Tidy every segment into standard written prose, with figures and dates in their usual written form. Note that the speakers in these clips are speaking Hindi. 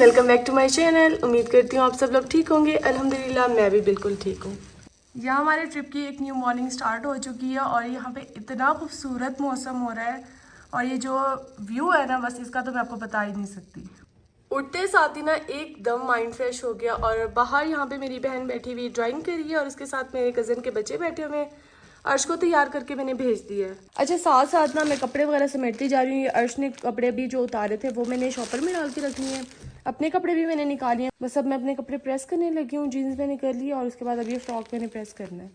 Welcome back to my channel. उम्मीद करती हूँ आप सब लोग ठीक होंगे। अल्हम्दुलिल्लाह मैं भी बिल्कुल ठीक हूँ। यहाँ हमारे ट्रिप की एक न्यू मॉर्निंग स्टार्ट हो चुकी है और यहाँ पे इतना खूबसूरत मौसम हो रहा है और ये जो व्यू है ना, बस इसका तो मैं आपको बता ही नहीं सकती। उठते साथ ही ना एकदम माइंड फ्रेश हो गया और बाहर यहाँ पे मेरी बहन बैठी हुई ड्राइंग कर रही है और उसके साथ मेरे कज़न के बच्चे बैठे हुए हैं। अर्श को तैयार करके मैंने भेज दिया है। अच्छा, साथ साथ ना मैं कपड़े वगैरह समेटती जा रही हूँ। अर्श ने कपड़े भी जो उतारे थे वो मैंने शॉपर में डाल के रखनी है। अपने कपड़े भी मैंने निकाले हैं। बस अब मैं अपने कपड़े प्रेस करने लगी हूँ। जीन्स मैंने कर ली और उसके बाद अब ये फ्रॉक मैंने प्रेस करना है।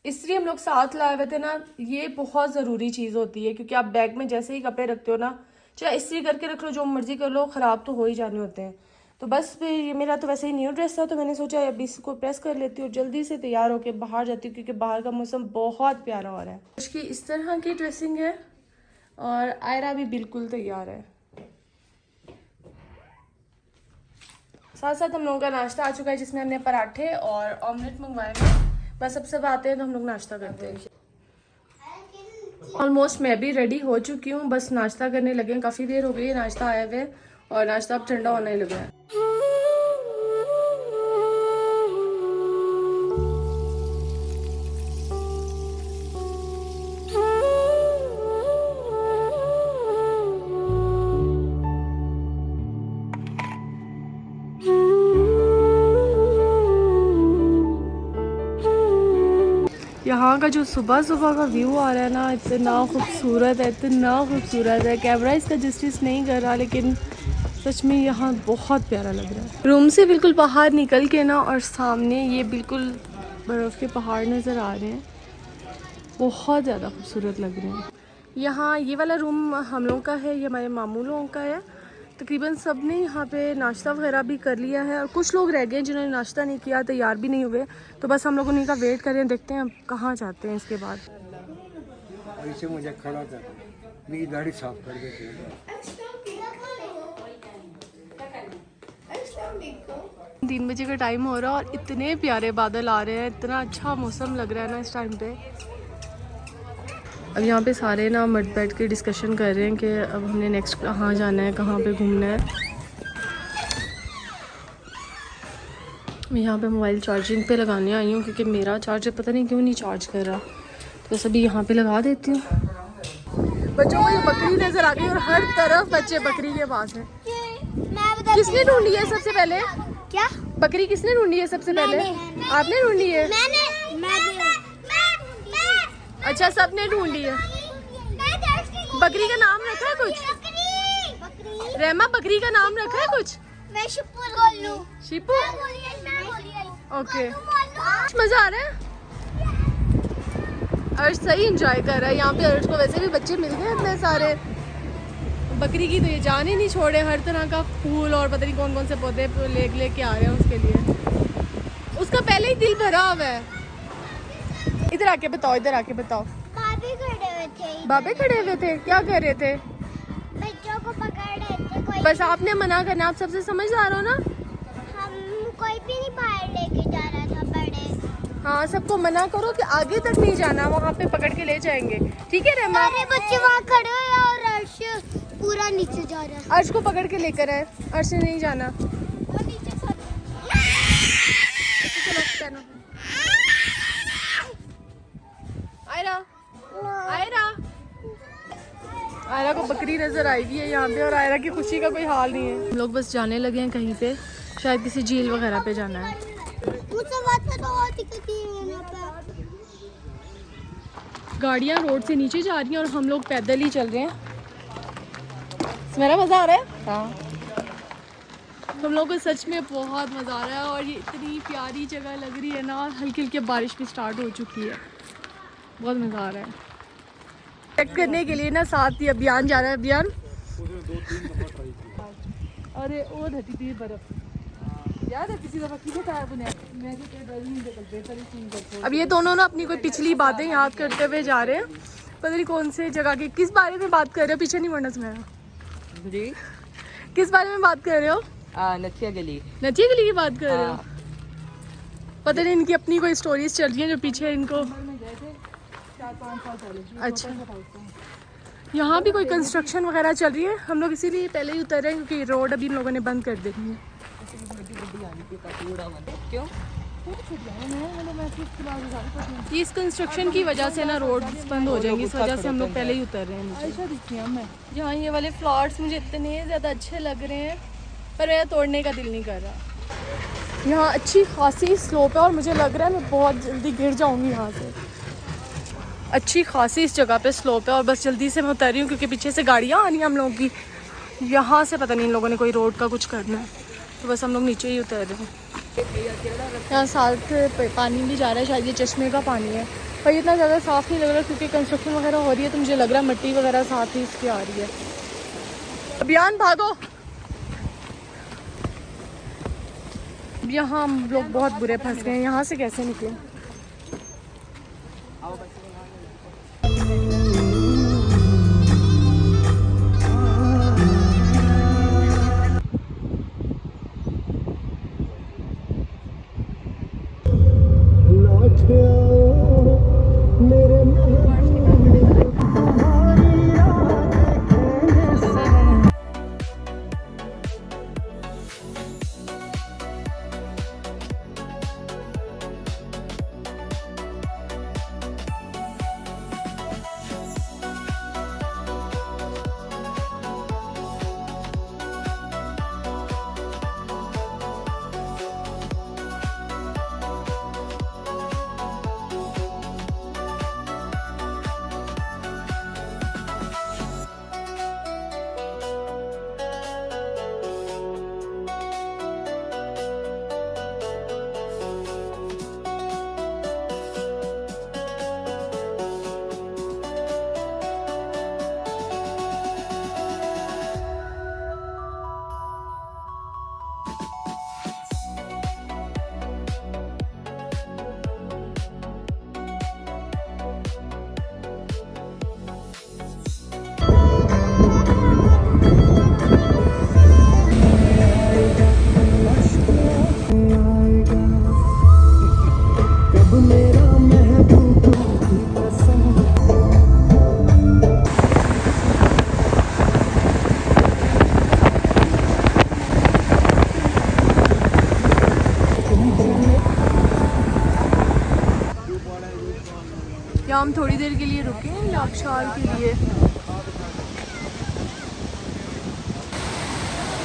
इसलिए हम लोग साथ लाए हुए थे ना, ये बहुत ज़रूरी चीज़ होती है क्योंकि आप बैग में जैसे ही कपड़े रखते हो ना, चाहे इस्त्री करके रख लो, जो मर्जी कर लो, ख़राब तो हो ही जाने होते हैं। तो बस फिर ये मेरा तो वैसे ही न्यू ड्रेस था तो मैंने सोचा अभी इसको प्रेस कर लेती हूँ, जल्दी से तैयार होकर बाहर जाती हूँ क्योंकि बाहर का मौसम बहुत प्यारा हो रहा है। उसकी इस तरह की ड्रेसिंग है और आयरा भी बिल्कुल तैयार है। साथ साथ हम लोगों का नाश्ता आ चुका है जिसमें हमने पराठे और ऑमलेट मंगवाए हैं। बस अब सब आते हैं तो हम लोग नाश्ता करते हैं। ऑलमोस्ट मैं भी रेडी हो चुकी हूँ, बस नाश्ता करने लगे हैं। काफ़ी देर हो गई है नाश्ता आए हुए और नाश्ता अब ठंडा होने लगा है। यहाँ का जो सुबह सुबह का व्यू आ रहा है ना, इतना खूबसूरत है, इतना खूबसूरत है। कैमरा इसका जस्टिस नहीं कर रहा लेकिन सच में यहाँ बहुत प्यारा लग रहा है। रूम से बिल्कुल बाहर निकल के ना और सामने ये बिल्कुल बर्फ़ के पहाड़ नज़र आ रहे हैं, बहुत ज़्यादा खूबसूरत लग रहे हैं। यहाँ ये वाला रूम हम लोगों का है, ये हमारे मामू लोगों का है। तकरीबन सब ने यहाँ पे नाश्ता वगैरह भी कर लिया है और कुछ लोग रह गए जिन्होंने नाश्ता नहीं किया, तैयार भी नहीं हुए। तो बस हम लोग उन्हीं का वेट कर रहे हैं, देखते हैं अब कहाँ जाते हैं इसके बाद। ऐसे मुझे खड़ा कर, मेरी गाड़ी साफ कर देते। 3 बजे का टाइम हो रहा है और इतने प्यारे बादल आ रहे हैं, इतना अच्छा मौसम लग रहा है ना इस टाइम पे। अब यहाँ पे सारे ना मत बैठ के डिस्कशन कर रहे हैं कि अब हमने नेक्स्ट कहाँ जाना है, कहाँ पे घूमना है। मैं यहाँ पे मोबाइल चार्जिंग पे लगाने आई हूँ क्योंकि मेरा चार्जर पता नहीं क्यों नहीं चार्ज कर रहा, तो बस अभी यहाँ पे लगा देती हूँ। बच्चों को ये बकरी नज़र आ गई और हर तरफ बच्चे बकरी के पास हैं। किसने ढूंढी है सबसे पहले? क्या बकरी किसने ढूंढी है सबसे पहले? आपने ढूंढी है? अच्छा, सबने ढूंढी है। बकरी का नाम रखा है कुछ? रहमा, बकरी का नाम रखा है कुछ? मैं शिपू ओके। मजा आ रहा है। अर्श सही एंजॉय कर रहा है यहाँ पे। अर्श को वैसे भी बच्चे मिल गए इतने सारे। बकरी की तो ये जान ही नहीं छोड़े, हर तरह का फूल और पता नहीं कौन कौन से पौधे लेके आ रहे हैं उसके लिए। उसका पहले ही दिल भरा हुआ है। इधर आके बताओ, इधर आके बताओ। बाबे खड़े हुए थे, क्या कर रहे थे? बच्चों को पकड़ रहे थे। बस आपने मना करना, आप सबसे समझदार हो ना। हम कोई भी नहीं बाहर लेके जा रहा था बड़े। हाँ, सबको मना करो कि आगे तक नहीं जाना, वहाँ पे पकड़ के ले जाएंगे, ठीक है रहमा? सारे बच्चे वहाँ खड़े हैं और अर्श पूरा नीचे जा रहा है। अर्श को पकड़ के लेकर आए, अर्श से नहीं जाना। वो नीचे आयरा को बकरी नजर आई हुई है यहाँ पे और आयरा की खुशी का कोई हाल नहीं है। हम लोग बस जाने लगे हैं कहीं पे, शायद किसी झील वगैरह पे जाना है। गाड़ियाँ रोड से नीचे जा रही हैं और हम लोग पैदल ही चल रहे हैं। मेरा मज़ा आ रहा है। हाँ, हम लोग को सच में बहुत मज़ा आ रहा है और ये इतनी प्यारी जगह लग रही है ना, और हल्की हल्की बारिश भी स्टार्ट हो चुकी है, बहुत मज़ा आ रहा है। चेक करने के लिए ना साथ ही अभियान जा रहा है। अभियान अरे ओ धरती थी बर्फ याद है पिछली दफा किसे था मैं अब ये दोनों ना अपनी कोई पिछली बातें याद करते हुए जा रहे हैं। पता नहीं कौन से जगह के, किस बारे में बात कर रहे हो? पीछे नहीं मुड़ना तुम्हारा जी। किस बारे में बात कर रहे हो? नथिया गली। नथिया गली की बात कर रहे हो? पता नहीं इनकी अपनी कोई स्टोरीज चल रही है जो पीछे इनको। अच्छा, यहाँ भी कोई कंस्ट्रक्शन वगैरह चल रही है, हम लोग इसीलिए पहले ही उतर रहे हैं क्योंकि रोड अभी इन लोगों ने बंद कर दी है। क्यों? इस कंस्ट्रक्शन की वजह से ना रोड बंद हो जाएंगी, इस वजह से हम लोग पहले ही उतर रहे हैं। यहाँ ये वाले फ्लॉट्स मुझे इतने ज़्यादा अच्छे लग रहे हैं पर मेरा तोड़ने का दिल नहीं कर रहा। यहाँ अच्छी खासी स्लोप है और मुझे लग रहा है मैं बहुत जल्दी गिर जाऊँगी यहाँ से। अच्छी खासी इस जगह पे स्लोप है और बस जल्दी से मैं उतर रही हूँ क्योंकि पीछे से गाड़ियाँ आनी हैं हम लोगों की। यहाँ से पता नहीं इन लोगों ने कोई रोड का कुछ करना है, तो बस हम लोग नीचे ही उतर रहे हैं। यहाँ साथ पानी भी जा रहा है, शायद ये चश्मे का पानी है पर इतना ज़्यादा साफ़ नहीं लग रहा क्योंकि कंस्ट्रक्शन वगैरह हो रही है, तो मुझे लग रहा है मिट्टी वगैरह साथ ही इसकी आ रही है। अभियान भागो। यहाँ हम लोग बहुत बुरे फंस गए हैं, यहाँ से कैसे निकले? या हम थोड़ी देर के लिए रुके हैं आबशार के लिए।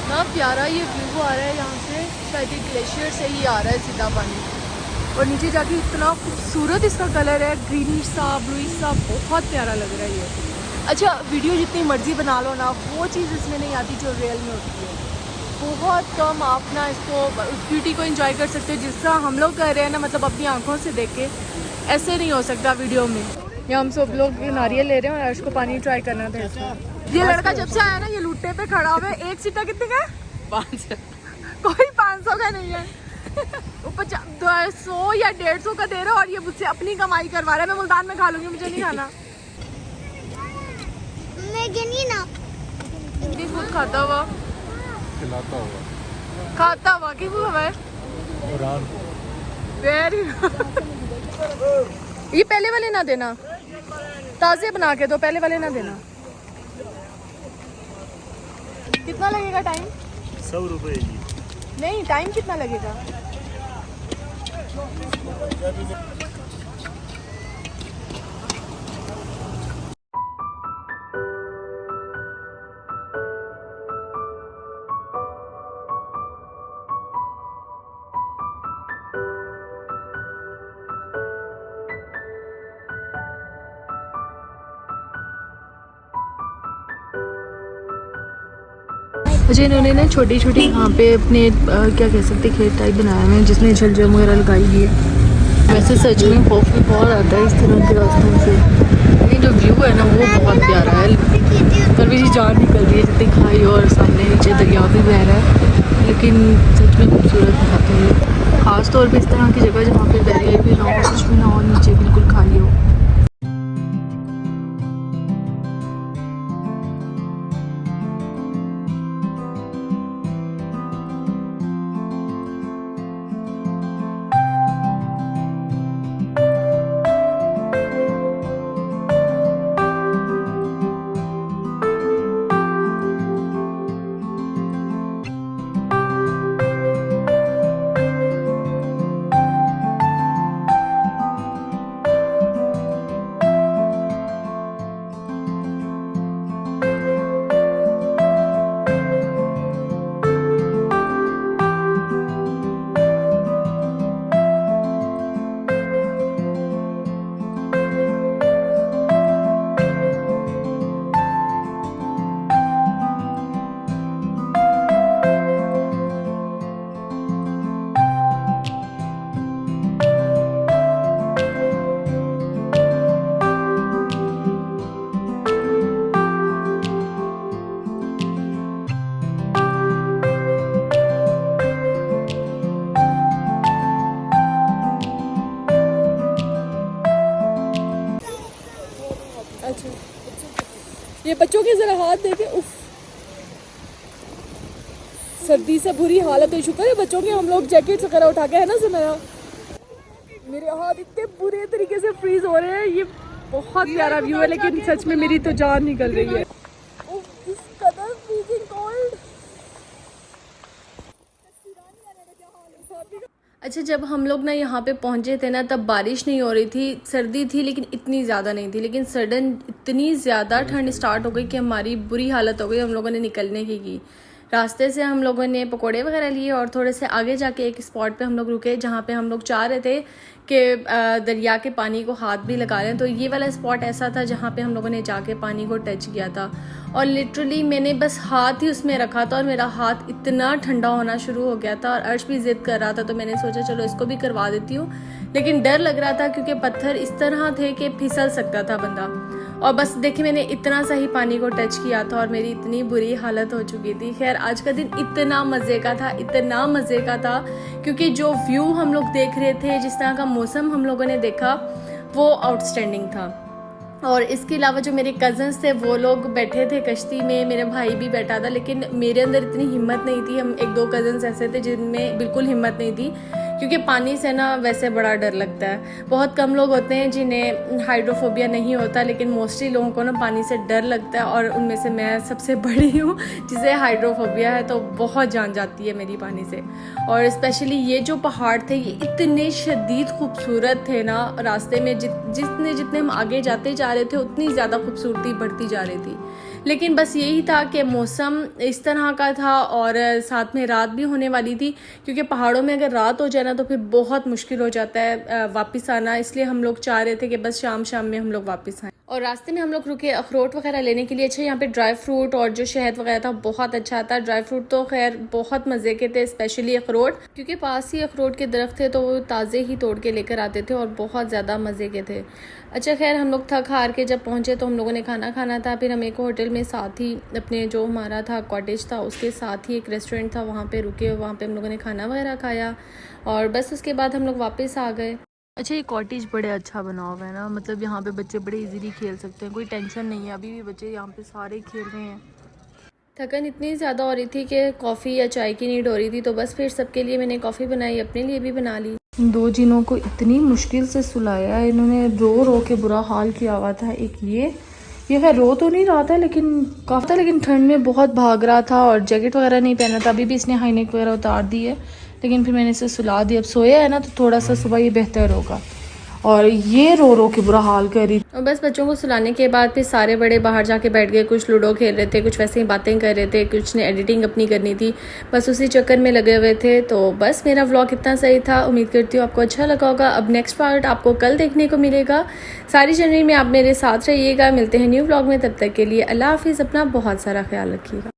ना प्यारा ये व्यू आ रहा है यहाँ से, शायद ये ग्लेशियर से ही आ रहा है सीधा पानी, और नीचे जाके इतना खूबसूरत इसका कलर है, ग्रीनिश सा ब्लूइश सा, बहुत प्यारा लग रहा है ये। अच्छा, वीडियो जितनी मर्जी बना लो ना, वो चीज़ इसमें नहीं आती जो रियल में होती है। बहुत कम आप ना इसको, उस ब्यूटी को एंजॉय कर सकते हो जिस तरह हम लोग कर रहे हैं ना, मतलब अपनी आंखों से देख के। ऐसे नहीं हो सकता वीडियो में। यहाँ हम सब लोग नारियल ले रहे हैं और अर्श को पानी ट्राई करना था इसका। ये लड़का जब से आया ना, ये लुट्टे पे खड़ा हुआ है। एक सीटा कितने का है? 500। कोई 500 का नहीं है, वो 100 या 150 का दे रहा है और ये मुझसे अपनी कमाई करवा रहा है। मैं मुल्तान में खा लूंगी, मुझे नहीं खाना। मैं खुद खाता हुआ, खाता हुआ कि वो है वेरी। ये पहले वाले ना देना, ताज़े बना के दो, पहले वाले ना देना। कितना लगेगा टाइम? 100 रुपये जी। नहीं, टाइम कितना लगेगा? अच्छा, इन्होंने ना छोटी छोटी यहाँ पे अपने क्या कह सकते खेत टाइप बनाए हुए हैं जिसमें झलझम वगैरह लगाई हुई है। वैसे सच में खौफ भी बहुत आता है इस तरह के रास्तों से, लेकिन जो व्यू है ना वो बहुत प्यारा है। पर मेरी जान निकल रही है, जितनी खाई और सामने नीचे दरिया भी बह रहा है, लेकिन सच में खूबसूरत बहुत है। ख़ास तौर पर इस तरह की जगह जहाँ पर बैरियर भी ना हो, कुछ भी ना हो, नीचे बिल्कुल खाली हो। ये बच्चों के जरा हाथ देखे, उफ सर्दी से बुरी हालत है। शुक्र है बच्चों के हम लोग जैकेट वगैरह उठा के, है ना सुनाया। मेरे हाथ इतने बुरे तरीके से फ्रीज हो रहे हैं। ये बहुत प्यारा व्यू है लेकिन सच में मेरी तो जान निकल रही है। इस कदर फ्रीजिंग कोल्ड। अच्छा, जब हम लोग ना यहाँ पे पहुँचे थे ना तब बारिश नहीं हो रही थी, सर्दी थी लेकिन इतनी ज़्यादा नहीं थी। लेकिन सडन इतनी ज़्यादा ठंड स्टार्ट हो गई कि हमारी बुरी हालत हो गई। हम लोगों ने निकलने की रास्ते से हम लोगों ने पकोड़े वगैरह लिए और थोड़े से आगे जाके एक स्पॉट पे हम लोग रुके जहाँ पे हम लोग चाह रहे थे कि दरिया के पानी को हाथ भी लगा लें। तो ये वाला स्पॉट ऐसा था जहाँ पे हम लोगों ने जाके पानी को टच किया था और लिटरली मैंने बस हाथ ही उसमें रखा था और मेरा हाथ इतना ठंडा होना शुरू हो गया था। और अर्श भी जिद कर रहा था तो मैंने सोचा चलो इसको भी करवा देती हूँ, लेकिन डर लग रहा था क्योंकि पत्थर इस तरह थे कि फिसल सकता था बंदा। और बस देखिए मैंने इतना सा ही पानी को टच किया था और मेरी इतनी बुरी हालत हो चुकी थी। खैर आज का दिन इतना मज़े का था, इतना मज़े का था क्योंकि जो व्यू हम लोग देख रहे थे, जिस तरह का मौसम हम लोगों ने देखा वो आउटस्टैंडिंग था। और इसके अलावा जो मेरे कज़न्स थे वो लोग बैठे थे कश्ती में, मेरा भाई भी बैठा था, लेकिन मेरे अंदर इतनी हिम्मत नहीं थी। हम एक दो कज़न्स ऐसे थे जिनमें बिल्कुल हिम्मत नहीं थी क्योंकि पानी से ना वैसे बड़ा डर लगता है। बहुत कम लोग होते हैं जिन्हें हाइड्रोफोबिया नहीं होता, लेकिन मोस्टली लोगों को ना पानी से डर लगता है और उनमें से मैं सबसे बड़ी हूँ जिसे हाइड्रोफोबिया है। तो बहुत जान जाती है मेरी पानी से। और स्पेशली ये जो पहाड़ थे ये इतने शदीद खूबसूरत थे ना, रास्ते में जितने हम आगे जाते जा रहे थे उतनी ज़्यादा खूबसूरती बढ़ती जा रही थी। लेकिन बस यही था कि मौसम इस तरह का था और साथ में रात भी होने वाली थी क्योंकि पहाड़ों में अगर रात हो जाए ना तो फिर बहुत मुश्किल हो जाता है वापस आना। इसलिए हम लोग चाह रहे थे कि बस शाम में हम लोग वापस आएँ। और रास्ते में हम लोग रुके अखरोट वगैरह लेने के लिए। अच्छा, यहाँ पे ड्राई फ्रूट और जो शहद वगैरह था बहुत अच्छा था। ड्राई फ्रूट तो खैर बहुत मज़े के थे, स्पेशली अखरोट, क्योंकि पास ही अखरोट के दरख्त थे तो वो ताज़े ही तोड़ के लेकर आते थे और बहुत ज़्यादा मज़े के थे। अच्छा, खैर हम लोग थक हार के जब पहुँचे तो हम लोगों ने खाना था। फिर हम एक होटल में साथ ही अपने जो हमारा था कॉटेज था उसके साथ ही एक रेस्टोरेंट था, वहाँ पर रुके, वहाँ पर हम लोगों ने खाना वगैरह खाया और बस उसके बाद हम लोग वापस आ गए। अच्छा, ये कॉटेज बड़े अच्छा बना हुआ है ना, मतलब यहाँ पे बच्चे बड़े इजीली खेल सकते हैं, कोई टेंशन नहीं है। अभी भी बच्चे यहाँ पे सारे खेल रहे हैं। थकन इतनी ज़्यादा हो रही थी कि कॉफ़ी या चाय की नीड हो रही थी, तो बस फिर सबके लिए मैंने कॉफ़ी बनाई, अपने लिए भी बना ली। दो जिनों को इतनी मुश्किल से सुलाया, इन्होंने रो के बुरा हाल किया हुआ था। एक ये खैर रो तो नहीं रहा था लेकिन ठंड में बहुत भाग रहा था और जैकेट वगैरह नहीं पहना था। अभी भी इसने हाई नेक वगैरह उतार दी है, लेकिन फिर मैंने इसे सुला दिया। अब सोया है ना तो थोड़ा सा सुबह ये बेहतर होगा। और ये रो के बुरा हाल कर रही। और बस बच्चों को सुलाने के बाद फिर सारे बड़े बाहर जाके बैठ गए, कुछ लूडो खेल रहे थे, कुछ वैसे ही बातें कर रहे थे, कुछ ने एडिटिंग अपनी करनी थी, बस उसी चक्कर में लगे हुए थे। तो बस मेरा व्लॉग इतना सही था, उम्मीद करती हूँ आपको अच्छा लगा होगा। अब नेक्स्ट पार्ट आपको कल देखने को मिलेगा। सारी जनवरी में आप मेरे साथ रहिएगा। मिलते हैं न्यू व्लॉग में, तब तक के लिए अल्लाह हाफिज़। अपना बहुत सारा ख्याल रखिएगा।